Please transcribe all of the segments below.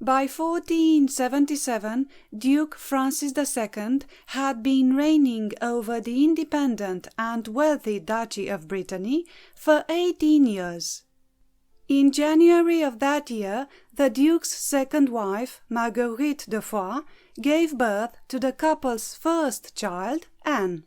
By 1477, Duke Francis II had been reigning over the independent and wealthy Duchy of Brittany for 18 years. In January of that year, the Duke's second wife, Marguerite de Foix, gave birth to the couple's first child, Anne.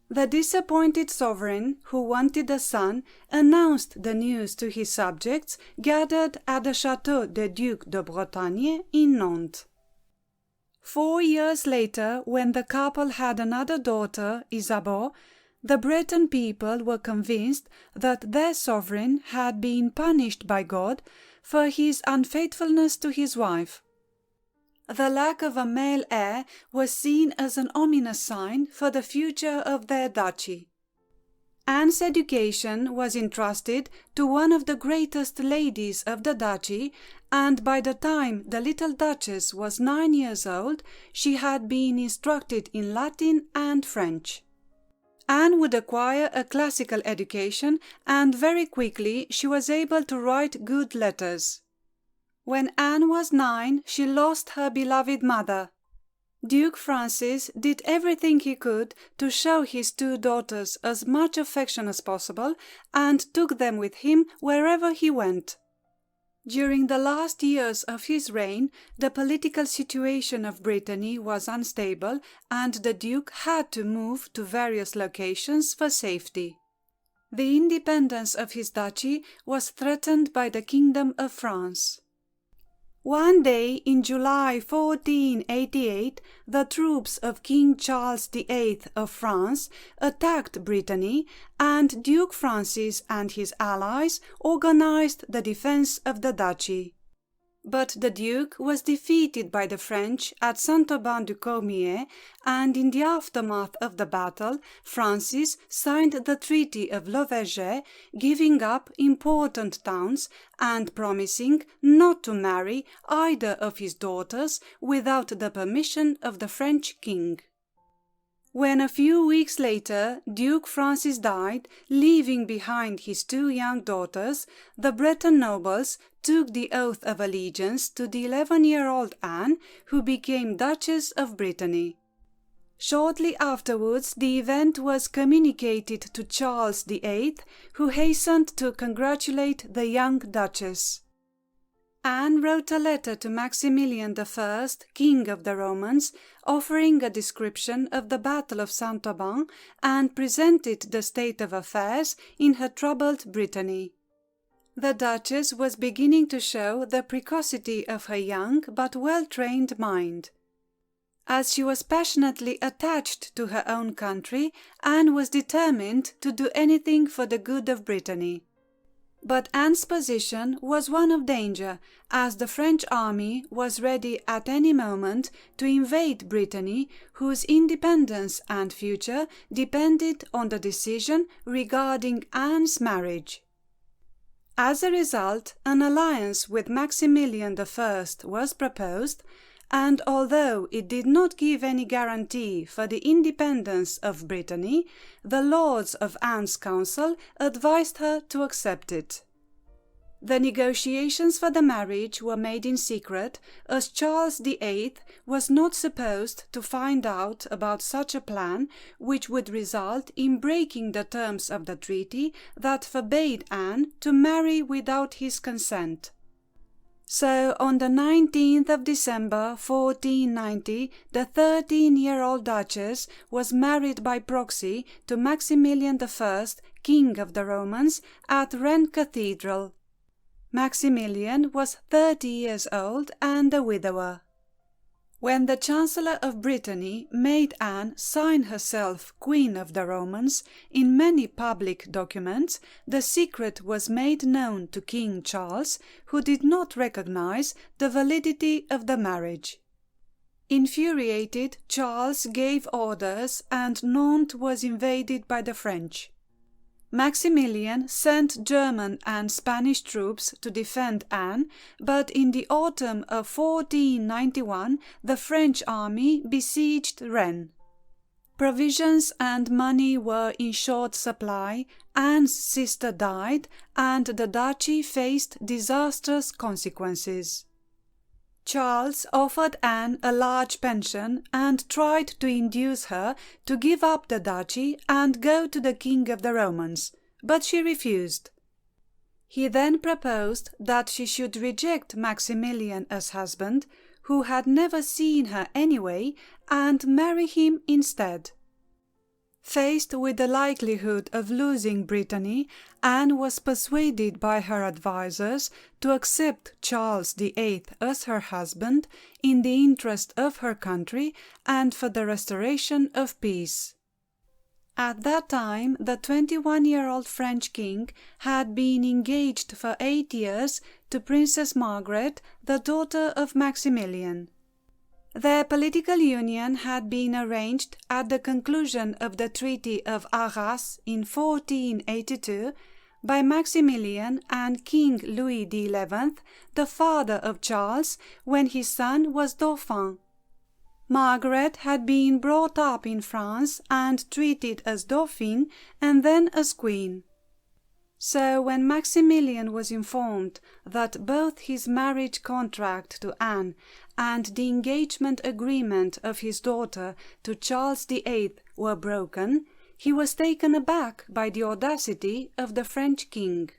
The disappointed sovereign, who wanted a son, announced the news to his subjects gathered at the Château des Ducs de Bretagne in Nantes. 4 years later, when the couple had another daughter, Isabeau, the Breton people were convinced that their sovereign had been punished by God for his unfaithfulness to his wife. The lack of a male heir was seen as an ominous sign for the future of their duchy. Anne's education was entrusted to one of the greatest ladies of the duchy, and by the time the little Duchess was 9 years old, she had been instructed in Latin and French. Anne would acquire a classical education, and very quickly she was able to write good letters. When Anne was 9, she lost her beloved mother. Duke Francis did everything he could to show his 2 daughters as much affection as possible and took them with him wherever he went. During the last years of his reign, the political situation of Brittany was unstable and the Duke had to move to various locations for safety. The independence of his duchy was threatened by the Kingdom of France. One day in July 1488, the troops of King Charles VIII of France attacked Brittany, and Duke Francis and his allies organized the defense of the duchy. But the Duke was defeated by the French at Saint-Aubin-du-Cormier, and in the aftermath of the battle, Francis signed the Treaty of L'Eveleigh, giving up important towns and promising not to marry either of his daughters without the permission of the French king. When a few weeks later Duke Francis died, leaving behind his 2 young daughters, the Breton nobles took the oath of allegiance to the 11-year-old Anne, who became Duchess of Brittany. Shortly afterwards, the event was communicated to Charles VIII, who hastened to congratulate the young Duchess. Anne wrote a letter to Maximilian I, King of the Romans, offering a description of the Battle of Saint-Aubin and presented the state of affairs in her troubled Brittany. The Duchess was beginning to show the precocity of her young but well-trained mind. As she was passionately attached to her own country, Anne was determined to do anything for the good of Brittany. But Anne's position was one of danger, as the French army was ready at any moment to invade Brittany, whose independence and future depended on the decision regarding Anne's marriage. As a result, an alliance with Maximilian I was proposed, and although it did not give any guarantee for the independence of Brittany, the lords of Anne's council advised her to accept it. The negotiations for the marriage were made in secret, as Charles VIII was not supposed to find out about such a plan, which would result in breaking the terms of the treaty that forbade Anne to marry without his consent. So, on the 19th of December 1490, the 13-year-old Duchess was married by proxy to Maximilian I, King of the Romans, at Rennes Cathedral. Maximilian was 30 years old and a widower. When the Chancellor of Brittany made Anne sign herself Queen of the Romans in many public documents, the secret was made known to King Charles, who did not recognize the validity of the marriage. Infuriated, Charles gave orders and Nantes was invaded by the French. Maximilian sent German and Spanish troops to defend Anne, but in the autumn of 1491 the French army besieged Rennes. Provisions and money were in short supply, Anne's sister died, and the duchy faced disastrous consequences. Charles offered Anne a large pension and tried to induce her to give up the duchy and go to the King of the Romans, but she refused. He then proposed that she should reject Maximilian as husband, who had never seen her anyway, and marry him instead. Faced with the likelihood of losing Brittany, Anne was persuaded by her advisers to accept Charles VIII as her husband in the interest of her country and for the restoration of peace. At that time, the 21-year-old French king had been engaged for 8 years to Princess Margaret, the daughter of Maximilian. Their political union had been arranged at the conclusion of the Treaty of Arras in 1482 by Maximilian and King Louis XI, the father of Charles, when his son was Dauphin. Margaret had been brought up in France and treated as Dauphine and then as Queen. So when Maximilian was informed that both his marriage contract to Anne and the engagement agreement of his daughter to Charles VIII were broken, he was taken aback by the audacity of the French king.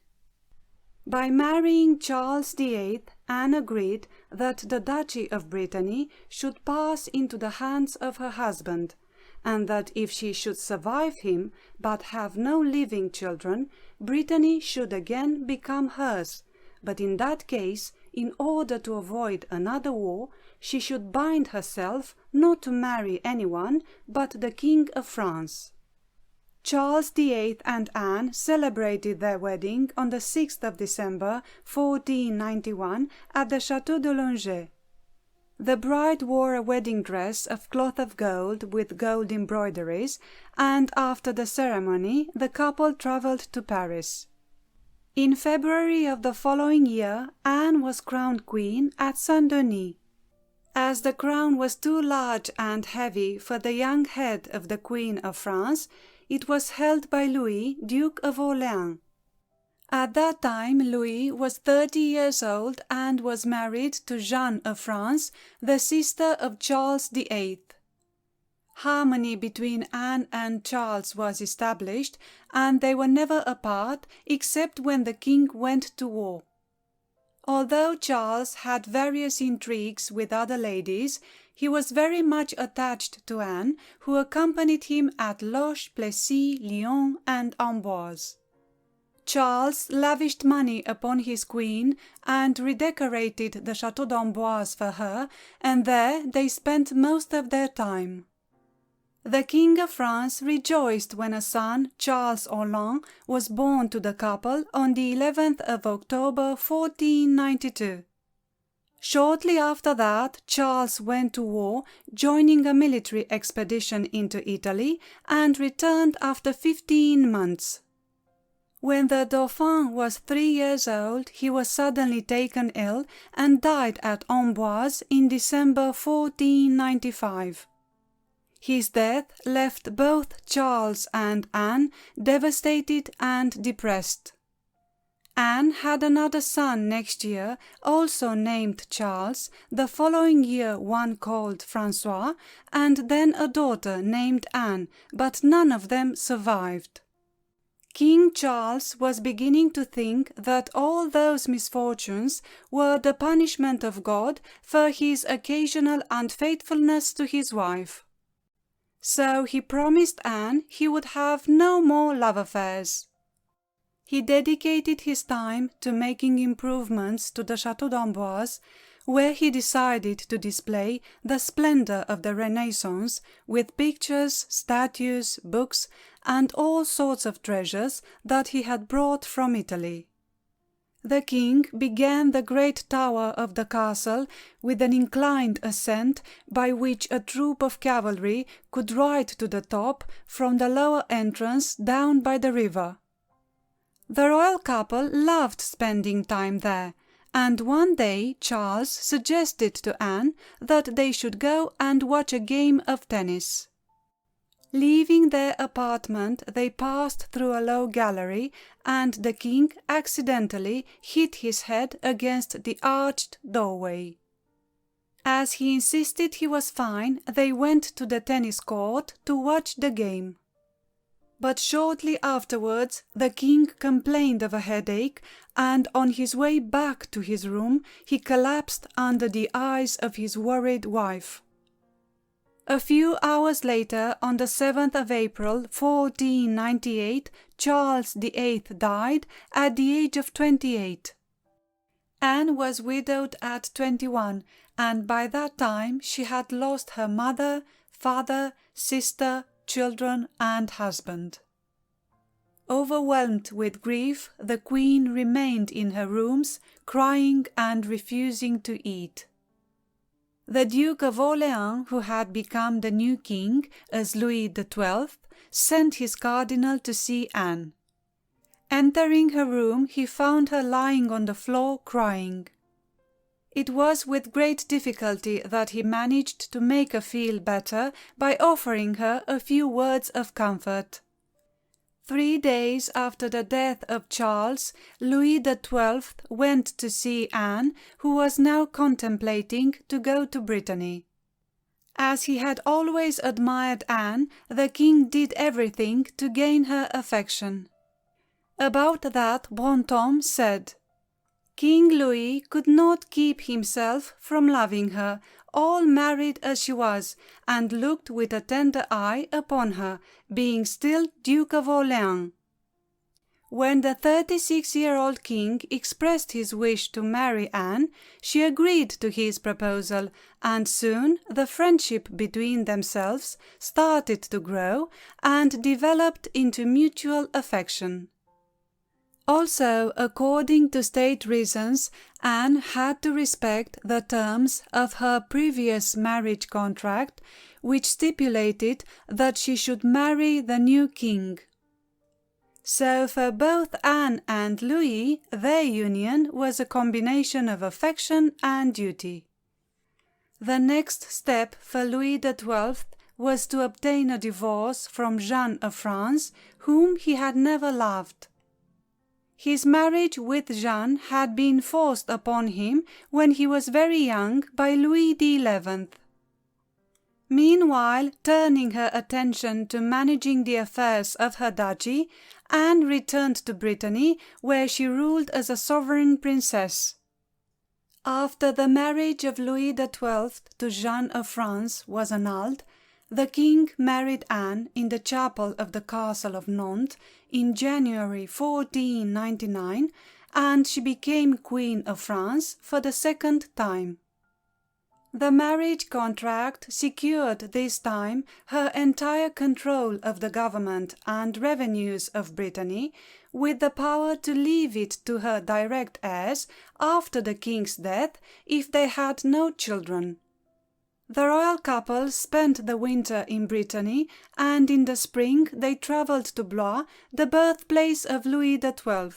By marrying Charles VIII, Anne agreed that the Duchy of Brittany should pass into the hands of her husband, and that if she should survive him but have no living children, Brittany should again become hers, but in that case, in order to avoid another war, she should bind herself not to marry anyone but the King of France. Charles VIII and Anne celebrated their wedding on the 6th of December 1491 at the Château de Langeais. The bride wore a wedding dress of cloth of gold with gold embroideries, and after the ceremony the couple travelled to Paris. In February of the following year, Anne was crowned queen at Saint-Denis. As the crown was too large and heavy for the young head of the Queen of France, it was held by Louis, Duke of Orléans. At that time Louis was 30 years old and was married to Jeanne of France, the sister of Charles VIII. Harmony between Anne and Charles was established, and they were never apart except when the king went to war. Although Charles had various intrigues with other ladies, he was very much attached to Anne, who accompanied him at Loches, Plessis, Lyon, and Amboise. Charles lavished money upon his queen and redecorated the Château d'Amboise for her, and there they spent most of their time. The King of France rejoiced when a son, Charles Orléans, was born to the couple on the 11th of October 1492. Shortly after that, Charles went to war, joining a military expedition into Italy, and returned after 15 months. When the Dauphin was 3 years old, he was suddenly taken ill and died at Amboise in December 1495. His death left both Charles and Anne devastated and depressed. Anne had another son next year, also named Charles, the following year one called François, and then a daughter named Anne, but none of them survived. King Charles was beginning to think that all those misfortunes were the punishment of God for his occasional unfaithfulness to his wife. So he promised Anne he would have no more love affairs. He dedicated his time to making improvements to the Château d'Amboise, where he decided to display the splendor of the Renaissance with pictures, statues, books, and all sorts of treasures that he had brought from Italy. The king began the great tower of the castle with an inclined ascent by which a troop of cavalry could ride to the top from the lower entrance down by the river. The royal couple loved spending time there, and one day Charles suggested to Anne that they should go and watch a game of tennis. Leaving their apartment, they passed through a low gallery, and the king accidentally hit his head against the arched doorway. As he insisted he was fine, they went to the tennis court to watch the game. But shortly afterwards the king complained of a headache, and on his way back to his room he collapsed under the eyes of his worried wife. A few hours later, on the 7th of April 1498, Charles VIII died at the age of 28. Anne was widowed at 21, and by that time she had lost her mother, father, sister, children, and husband. Overwhelmed with grief, the queen remained in her rooms, crying and refusing to eat. The Duke of Orléans, who had become the new king as Louis XII, sent his cardinal to see Anne. Entering her room, he found her lying on the floor crying. It was with great difficulty that he managed to make her feel better by offering her a few words of comfort. 3 days after the death of Charles, Louis XII went to see Anne, who was now contemplating to go to Brittany. As he had always admired Anne, the king did everything to gain her affection. About that, Brantome said, "King Louis could not keep himself from loving her, all married as she was, and looked with a tender eye upon her, being still Duke of Orléans." When the 36-year-old king expressed his wish to marry Anne, she agreed to his proposal, and soon the friendship between themselves started to grow and developed into mutual affection. Also, according to state reasons, Anne had to respect the terms of her previous marriage contract, which stipulated that she should marry the new king. So for both Anne and Louis, their union was a combination of affection and duty. The next step for Louis XII was to obtain a divorce from Anne of France, whom he had never loved. His marriage with Jeanne had been forced upon him when he was very young by Louis XI. Meanwhile, turning her attention to managing the affairs of her duchy, Anne returned to Brittany, where she ruled as a sovereign princess. After the marriage of Louis XII to Jeanne of France was annulled, the king married Anne in the chapel of the castle of Nantes in January 1499, and she became Queen of France for the second time. The marriage contract secured this time her entire control of the government and revenues of Brittany, with the power to leave it to her direct heirs after the king's death if they had no children. The royal couple spent the winter in Brittany, and in the spring they travelled to Blois, the birthplace of Louis XII.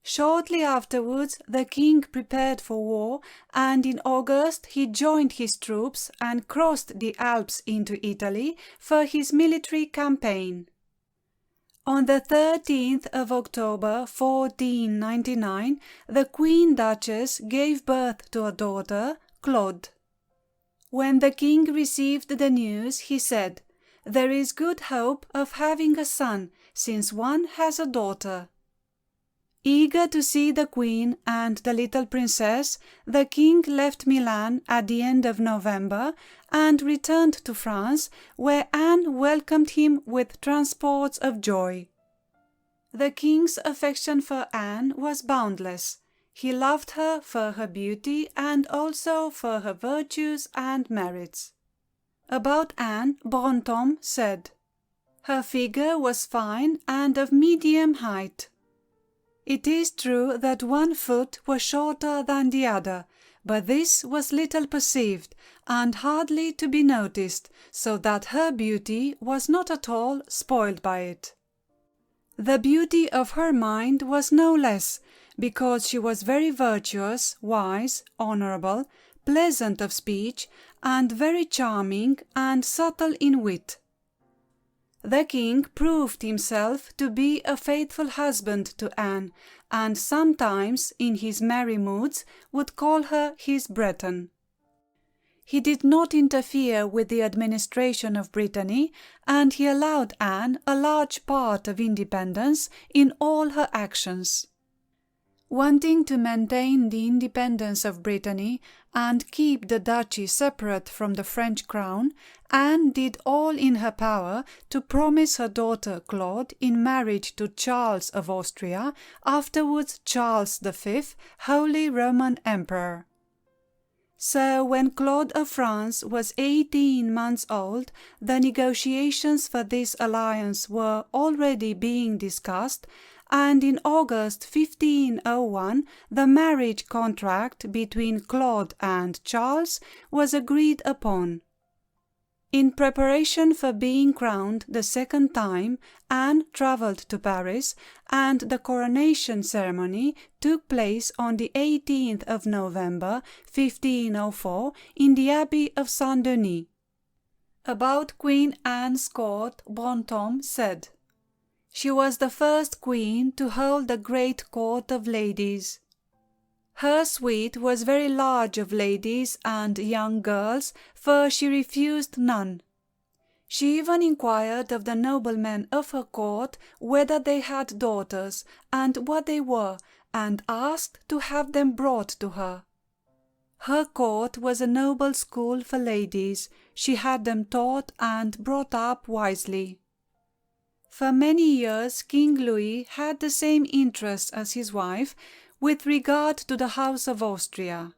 Shortly afterwards the king prepared for war, and in August he joined his troops and crossed the Alps into Italy for his military campaign. On the 13th of October 1499, the Queen Duchess gave birth to a daughter, Claude. When the king received the news, he said, "There is good hope of having a son, since one has a daughter." Eager to see the queen and the little princess, the king left Milan at the end of November and returned to France, where Anne welcomed him with transports of joy. The king's affection for Anne was boundless. He loved her for her beauty and also for her virtues and merits. About Anne, Brantome said, "Her figure was fine and of medium height. It is true that one foot was shorter than the other, but this was little perceived and hardly to be noticed, so that her beauty was not at all spoiled by it. The beauty of her mind was no less, because she was very virtuous, wise, honourable, pleasant of speech, and very charming and subtle in wit. The king proved himself to be a faithful husband to Anne, and sometimes in his merry moods would call her his Breton. He did not interfere with the administration of Brittany, and he allowed Anne a large part of independence in all her actions. Wanting to maintain the independence of Brittany and keep the duchy separate from the French crown, Anne did all in her power to promise her daughter Claude in marriage to Charles of Austria, afterwards Charles V, Holy Roman Emperor. So when Claude of France was 18 months old, the negotiations for this alliance were already being discussed, and in August 1501 the marriage contract between Claude and Charles was agreed upon. In preparation for being crowned the second time, Anne travelled to Paris, and the coronation ceremony took place on the 18th of November 1504 in the Abbey of Saint-Denis. About Queen Anne's court, Brantome said, "She was the first queen to hold a great court of ladies. Her suite was very large of ladies and young girls, for she refused none. She even inquired of the noblemen of her court whether they had daughters, and what they were, and asked to have them brought to her. Her court was a noble school for ladies. She had them taught and brought up wisely." For many years King Louis had the same interest as his wife with regard to the House of Austria.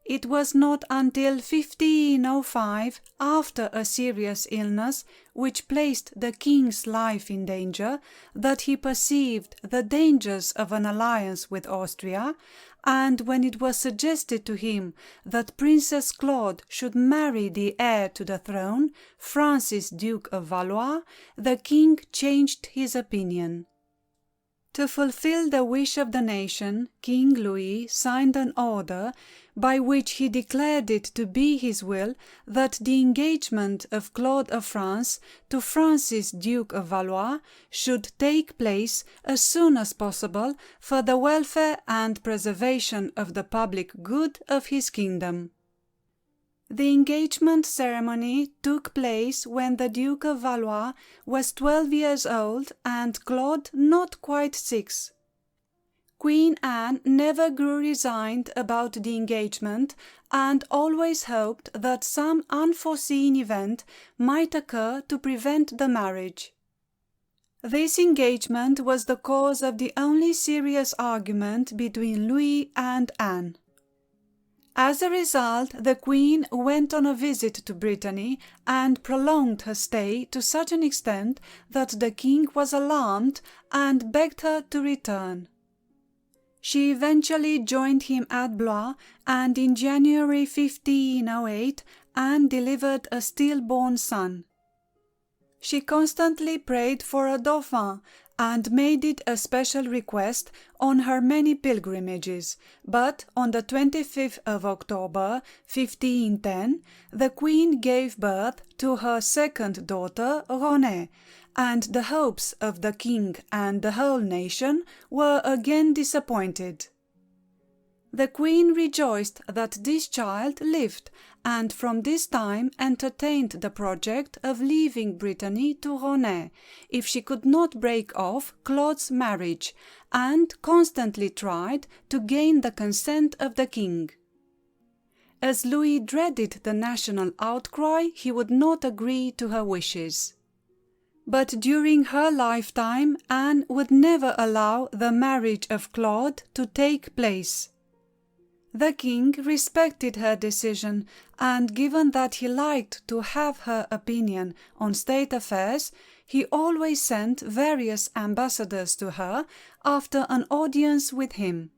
It was not until 1505, after a serious illness which placed the king's life in danger, that he perceived the dangers of an alliance with Austria, and when it was suggested to him that Princess Claude should marry the heir to the throne, Francis, Duke of Valois, the king changed his opinion. To fulfill the wish of the nation, King Louis signed an order by which he declared it to be his will that the engagement of Claude of France to Francis, Duke of Valois, should take place as soon as possible for the welfare and preservation of the public good of his kingdom. The engagement ceremony took place when the Duke of Valois was 12 years old and Claude not quite 6. Queen Anne never grew resigned about the engagement and always hoped that some unforeseen event might occur to prevent the marriage. This engagement was the cause of the only serious argument between Louis and Anne. As a result, the Queen went on a visit to Brittany and prolonged her stay to such an extent that the King was alarmed and begged her to return. She eventually joined him at Blois, and in January 1508 Anne delivered a stillborn son. She constantly prayed for a dauphin and made it a special request on her many pilgrimages, but on the 25th of October 1510 the Queen gave birth to her second daughter, Renée, and the hopes of the king and the whole nation were again disappointed. The Queen rejoiced that this child lived, and from this time entertained the project of leaving Brittany to Renée, if she could not break off Claude's marriage, and constantly tried to gain the consent of the king. As Louis dreaded the national outcry, he would not agree to her wishes. But during her lifetime, Anne would never allow the marriage of Claude to take place. The king respected her decision, and given that he liked to have her opinion on state affairs, he always sent various ambassadors to her after an audience with him.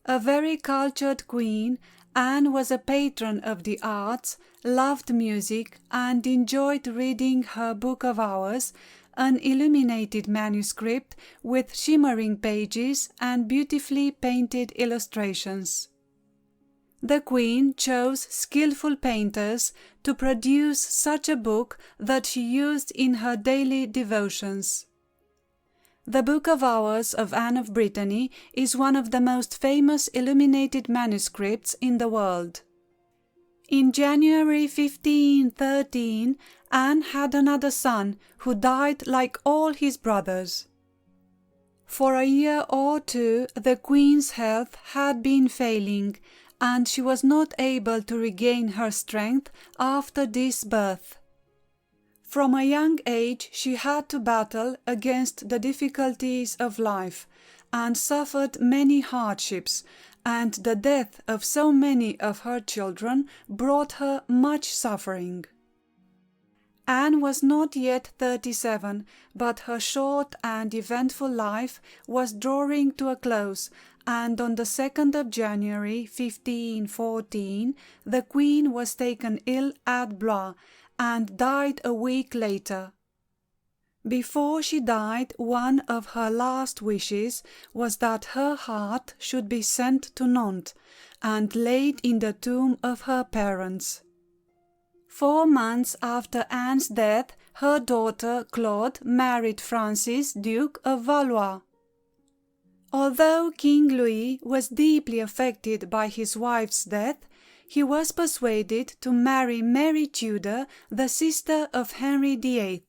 A very cultured queen, Anne was a patron of the arts, loved music, and enjoyed reading her Book of Hours, an illuminated manuscript with shimmering pages and beautifully painted illustrations. The Queen chose skillful painters to produce such a book that she used in her daily devotions. The Book of Hours of Anne of Brittany is one of the most famous illuminated manuscripts in the world. In January 1513, Anne had another son who died like all his brothers. For a year or two the Queen's health had been failing, and she was not able to regain her strength after this birth. From a young age she had to battle against the difficulties of life, and suffered many hardships, and the death of so many of her children brought her much suffering. Anne was not yet 37, but her short and eventful life was drawing to a close, and on the 2nd of January 1514 the Queen was taken ill at Blois, and died a week later. Before she died, one of her last wishes was that her heart should be sent to Nantes, and laid in the tomb of her parents. 4 months after Anne's death, her daughter Claude married Francis, Duke of Valois. Although King Louis was deeply affected by his wife's death, he was persuaded to marry Mary Tudor, the sister of Henry VIII.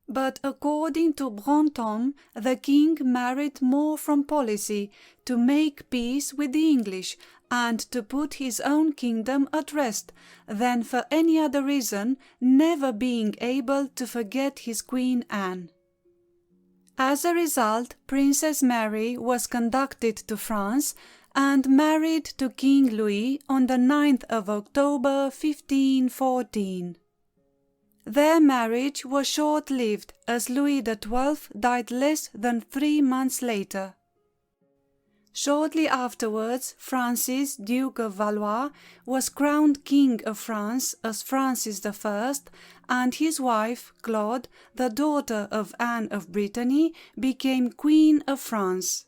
But according to Brantome, the king married more from policy, to make peace with the English, and to put his own kingdom at rest, than for any other reason, never being able to forget his Queen Anne. As a result, Princess Mary was conducted to France and married to King Louis on the 9th of October 1514. Their marriage was short-lived, as Louis XII died less than 3 months later. Shortly afterwards, Francis, Duke of Valois, was crowned King of France as Francis I, and his wife, Claude, the daughter of Anne of Brittany, became Queen of France.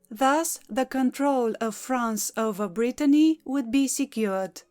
Thus, the control of France over Brittany would be secured.